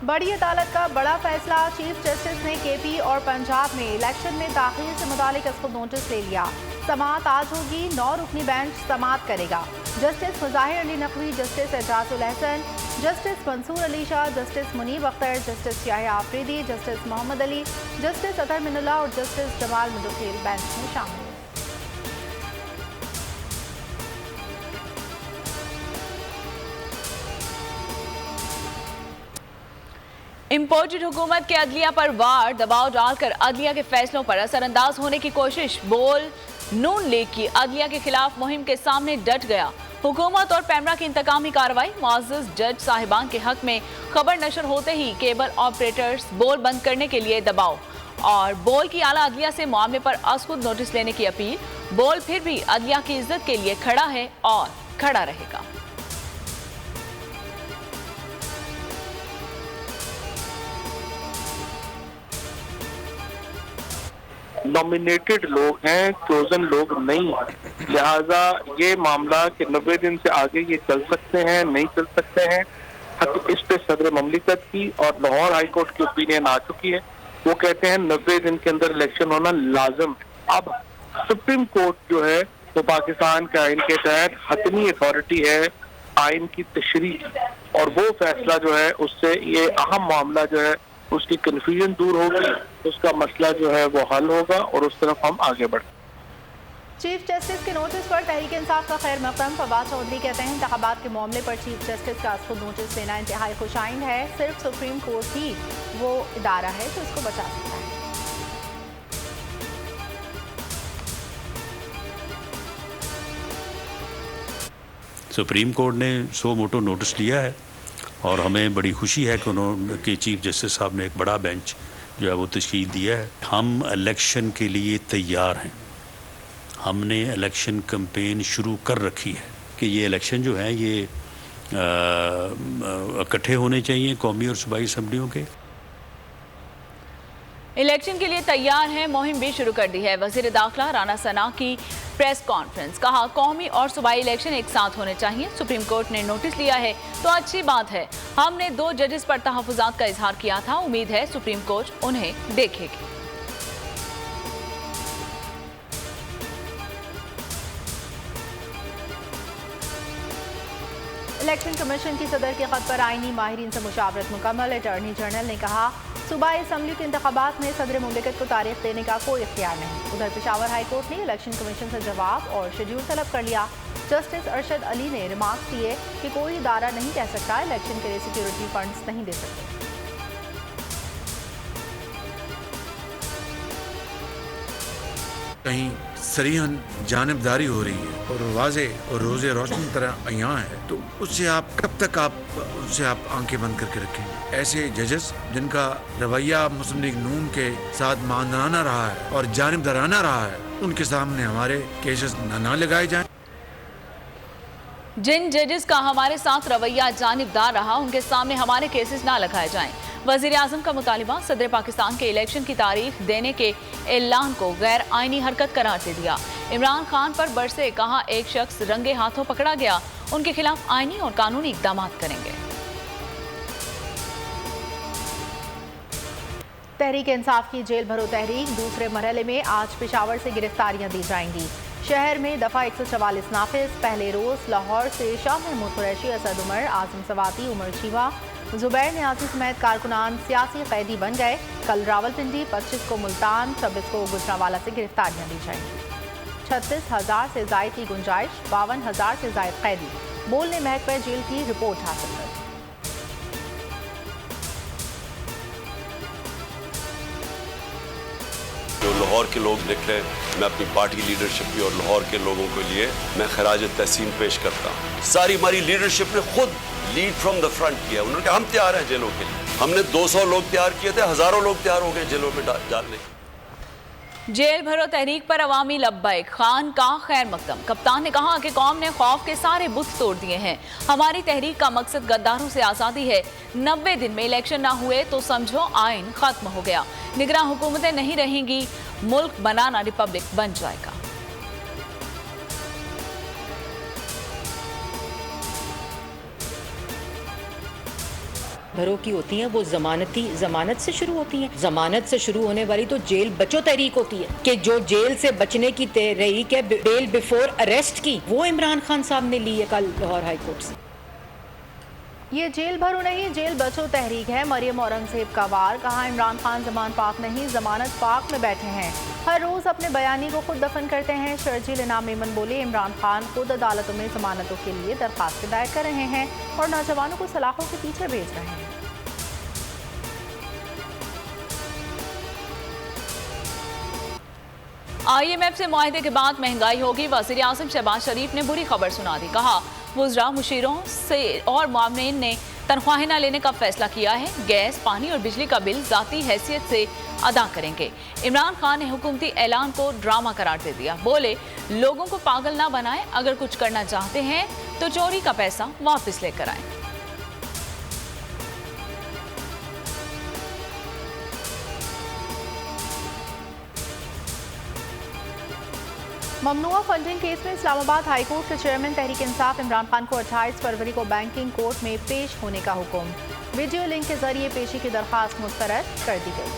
बड़ी अदालत का बड़ा फैसला। चीफ जस्टिस ने केपी और पंजाब में इलेक्शन में ताखीर से मुतालिक इसको नोटिस ले लिया। समाअत आज होगी, 9 रुकनी बेंच समाअत करेगा। Justice Mazahir Ali Naqvi, justice Ijazul Hassan, justice Mansoor Ali Shah, justice Munib Akhtar, justice Yahya Afridi, justice Muhammad Ali, justice Athar Minallah और जस्टिस जमाल मुदखिल बेंच में शामिल हैं। इम्पोर्टेड हुकूमत के अदलिया पर वार, दबाव डालकर अदलिया के फैसलों पर असरअंदाज होने की कोशिश। बोल नून लीग की अदलिया के खिलाफ मुहिम के सामने डट गया। हुकूमत और पैमरा की इंतकामी कार्रवाई। मुअज़्ज़ज़ जज साहिबान के हक में खबर नशर होते ही केबल ऑपरेटर्स बोल बंद करने के लिए दबाव और बोल की आला अदलिया से मामले पर अज़खुद नोटिस लेने की अपील। बोल फिर भी अदलिया की इज्जत के लिए खड़ा है और खड़ा रहेगा। नॉमिनेटेड लोग हैं, चोजन लोग नहीं हैं, लिहाजा ये मामला कि 90 दिन से आगे ये चल सकते हैं नहीं चल सकते हैं, इस पे सदर ममलिकत की और लाहौर हाई कोर्ट की ओपिनियन आ चुकी है। वो कहते हैं 90 दिन के अंदर इलेक्शन होना लाजम। अब सुप्रीम कोर्ट जो है वो पाकिस्तान के आइन के तहत हतमी अथॉरिटी है आइन की तशरीह, और वो फैसला जो है उससे ये अहम मामला जो है उसकी कन्फ्यूजन दूर होगी, उसका मसला जो है वो हल होगा और उस तरफ हम आगे बढ़ें। चीफ जस्टिस के नोटिस पर तहरीक इंसाफ का खैर मकदम। फवाद चौधरी कहते हैं इंतखाबात के मामले पर चीफ जस्टिस का खुद नोटिस लेना इंतहाई खुशाइंद है। सिर्फ सुप्रीम कोर्ट ही वो इदारा है जो इसको बचा सकता है। सुप्रीम कोर्ट ने सो मोटो नोटिस लिया है और हमें बड़ी खुशी है कि उन्होंने चीफ जस्टिस साहब ने एक बड़ा बेंच जो है वो तश्कील दिया है। हम इलेक्शन के लिए तैयार हैं। हमने इलेक्शन कैंपेन शुरू कर रखी है कि ये इलेक्शन जो है ये इकट्ठे होने चाहिए कौमी और सूबाई असम्बलियों के। इलेक्शन के लिए तैयार है, मुहिम भी शुरू कर दी है। वज़ीर दाखिला राना सना की प्रेस कॉन्फ्रेंस, कहा कौमी और सूबाई इलेक्शन एक साथ होने चाहिए। सुप्रीम कोर्ट ने नोटिस लिया है तो अच्छी बात है। हमने 2 जजेस पर तहफ़्फ़ुज़ात का इजहार किया था, उम्मीद है सुप्रीम कोर्ट उन्हें देखेगी। इलेक्शन कमीशन की सदर के खत पर आईनी माहिरीन से मुशावरत मुकम्मल। अटॉर्नी जनरल ने कहा सूबाई असम्बली के इंतखाबात में सदर मुमलिकत को तारीख देने का कोई इख्तियार नहीं। उधर पेशावर हाई कोर्ट ने इलेक्शन कमीशन से जवाब और शेड्यूल तलब कर लिया। जस्टिस अरशद अली ने रिमार्क किए कि कोई इदारा नहीं कह सकता इलेक्शन के लिए सिक्योरिटी फंड्स नहीं दे सकते। कहीं सरीहन जानिबदारी हो रही है और वाजे और रोजे रोशनी तरह अयां है, तो उससे आप कब तक उससे आप आंखें बंद करके रखेंगे? ऐसे जजेस जिनका रवैया मुस्लिम लीग नून के साथ मानदाराना रहा है और जानिबदाराना रहा है, उनके सामने हमारे केसेस ना लगाए जाएं। जिन जजेस का हमारे साथ रवैया जानिबदार रहा उनके सामने हमारे केसेस ना लगाए जाएं। वज़ीर आज़म का मुतालिबा, सदर पाकिस्तान के इलेक्शन की तारीख देने के ऐलान को गैर आइनी हरकत करार दे दिया। इमरान खान पर बरसे, कहा एक शख्स रंगे हाथों पकड़ा गया, उनके खिलाफ आइनी और कानूनी इक़दाम करेंगे। तहरीक इंसाफ की जेल भरो तहरीक दूसरे मरहले में आज पेशावर से गिरफ्तारियां दी जाएंगी। शहर में दफ़ा 144 नाफिज। पहले रोज़ लाहौर से शाह महमूद कुरैशी, असद उमर, आज़म सवाती, उमर चीवा, जुबैर न्याजी समेत कारकुनान सियासी कैदी बन गए। कल रावलपिंडी, 25 को मुल्तान, 26 को गुजरांवाला से गिरफ्तारियां दी जाएंगी। 36,000 से जायद की गुंजाइश, 52,000 से जायद कैदी। बोलने महकमा जेल की रिपोर्ट हासिल कर। जो लाहौर के लोग निकले, मैं अपनी पार्टी लीडरशिप की और लाहौर के लोगों के लिए मैं खराज तहसीन पेश करता हूँ। सारी हमारी लीडरशिप ने खुद लीड फ्रॉम द फ्रंट किया। उन्होंने कहा हम तैयार हैं जेलों के लिए। हमने 200 लोग तैयार किए थे, हजारों लोग तैयार हो गए जेलों में डालने। जेल भरो तहरीक पर अवामी लब्बैक, खान का खैर मकदम। कप्तान ने कहा कि कौम ने खौफ के सारे बुत तोड़ दिए हैं। हमारी तहरीक का मकसद गद्दारों से आज़ादी है। 90 दिन में इलेक्शन ना हुए तो समझो आइन खत्म हो गया। निगरान हुकूमतें नहीं रहेंगी, मुल्क बनाना रिपब्लिक बन जाएगा। भरों की होती हैं वो जमानत से शुरू होती हैं। जमानत से शुरू होने वाली तो जेल बचो तहरीक होती है कि जो जेल से बचने की तहरीक है बेल बिफोर अरेस्ट की, वो इमरान खान साहब ने ली है कल लाहौर हाई कोर्ट से। ये जेल भरो नहीं जेल बचो तहरीक है। मरियम औरंगजेब का वार, कहा इमरान खान जमान पाक नहीं जमानत पाक में बैठे हैं। हर रोज अपने बयानी को खुद दफन करते हैं। शर्जील इनाम मेमन बोले इमरान खान खुद अदालतों में जमानतों के लिए दरखास्त दायर कर रहे हैं और नौजवानों को सलाखों के पीछे भेज रहे हैं। IMF से मुआहदे के बाद महंगाई होगी। वज़ीर आज़म शहबाज शरीफ ने बुरी खबर सुना दी। कहा वुज़रा मुशीरों से और मामलीन ने तनख्वाहें न लेने का फैसला किया है। गैस, पानी और बिजली का बिल ज़ाती हैसियत से अदा करेंगे। इमरान खान ने हुकूमती ऐलान को ड्रामा करार दे दिया। बोले लोगों को पागल ना बनाएं, अगर कुछ करना चाहते हैं तो चोरी का पैसा वापस लेकर आएं। ममनुआ फंडिंग केस में इस्लामाबाद हाई कोर्ट के चेयरमैन तहरीक इंसाफ इमरान खान को 28 फरवरी को बैंकिंग कोर्ट में पेश होने का हुक्म। वीडियो लिंक के जरिए पेशी की दरखास्त मुस्तरद कर दी गई।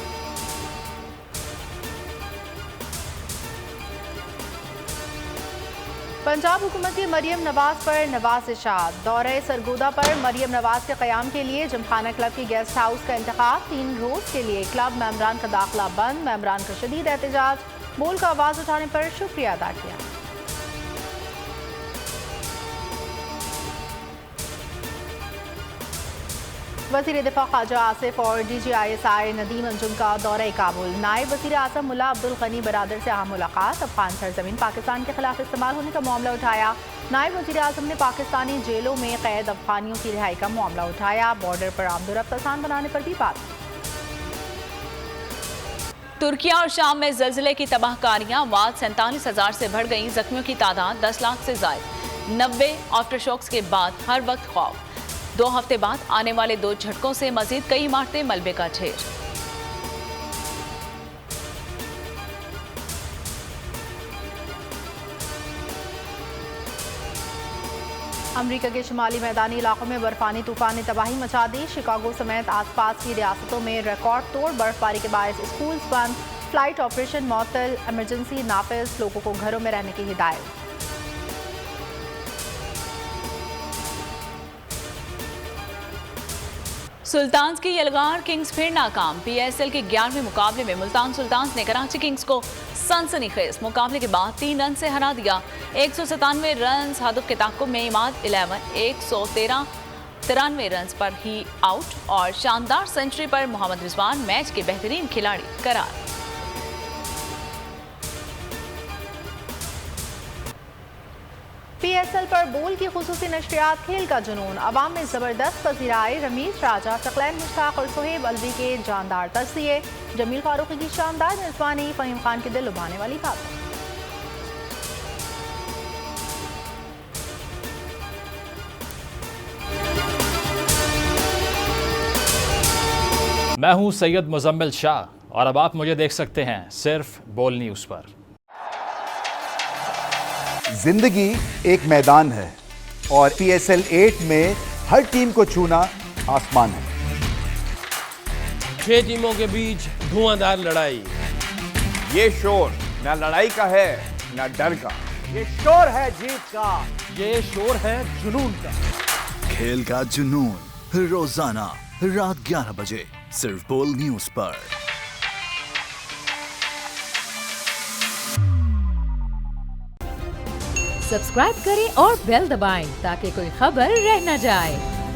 पंजाब हुकूमत की मरियम नवाज पर नवाज़िशात। दौरे सरगोदा पर मरियम नवाज के क़याम के लिए जिमखाना क्लब की गेस्ट हाउस का इंतखाब। 3 रोज के लिए क्लब मेंबरान का दाखिला बंद। मेंबरान का शदीद एहतजाज। बोल का आवाज उठाने पर शुक्रिया अदा किया। वज़ीर दिफा ख्वाजा आसिफ और DGISI नदीम अंजुम का दौरे काबुल। नायब वज़ीर आज़म मुल्ला अब्दुल गनी बरादर से अहम मुलाकात। अफगान सरजमीन पाकिस्तान के खिलाफ इस्तेमाल होने का मामला उठाया। नायब वज़ीर आज़म ने पाकिस्तानी जेलों में कैद अफगानियों की रिहाई का मामला उठाया। बॉर्डर पर आमदोरफ्त आसान बनाने पर भी बात। तुर्किया और शाम में ज़लज़ले की तबाहकारियां। वाद 47,000 से बढ़ गई। जख्मियों की तादाद 10 लाख से ज़ायद। 90 आफ्टर शॉक्स के बाद हर वक्त खौफ। 2 हफ्ते बाद आने वाले 2 झटकों से मजीद कई इमारतें मलबे का ढेर। अमरीका के शुमाली मैदानी इलाकों में बर्फानी तूफान ने तबाही मचा दी। शिकागो समेत आसपास की रियासतों में रिकॉर्ड तोड़ बर्फबारी के बायस स्कूल्स बंद, फ्लाइट ऑपरेशन मअतल, इमरजेंसी नाफिज, लोगों को घरों में रहने की हिदायत। सुल्तान्स की यलगार किंग्स फिर नाकाम। PSL के 11वें मुकाबले में मुल्तान सुल्तान्स ने कराची किंग्स को सनसनीखेज मुकाबले के बाद 3 रन से हरा दिया। 197 रन हदफ के ताक़ुब में इमाद 11 193 रन पर ही आउट और शानदार सेंचुरी पर मोहम्मद रिजवान मैच के बेहतरीन खिलाड़ी करार। PSL पर बोल की खुसूसी नशरियात। खेल का जुनून अवाम में जबरदस्त पजीराई। रमीज राजा, सकलैन मुश्ताक और सोहेब अलवी के जानदार तस्वीर। जमील फारूकी की शानदार मेजबानी। फहीम खान की दिल लुभाने वाली बात। मैं हूं सैयद मुजम्मिल शाह और अब आप मुझे देख सकते हैं सिर्फ बोल न्यूज़ पर। जिंदगी एक मैदान है और PSL 8 में हर टीम को छूना आसमान है। 6 टीमों के बीच धुआंधार लड़ाई। ये शोर न लड़ाई का है न डर का, ये शोर है जीत का, ये शोर है जुनून का। खेल का जुनून रोजाना रात 11 बजे सिर्फ बोल न्यूज़ पर। सब्सक्राइब करें और बेल दबाएं ताकि कोई खबर रह न जाए।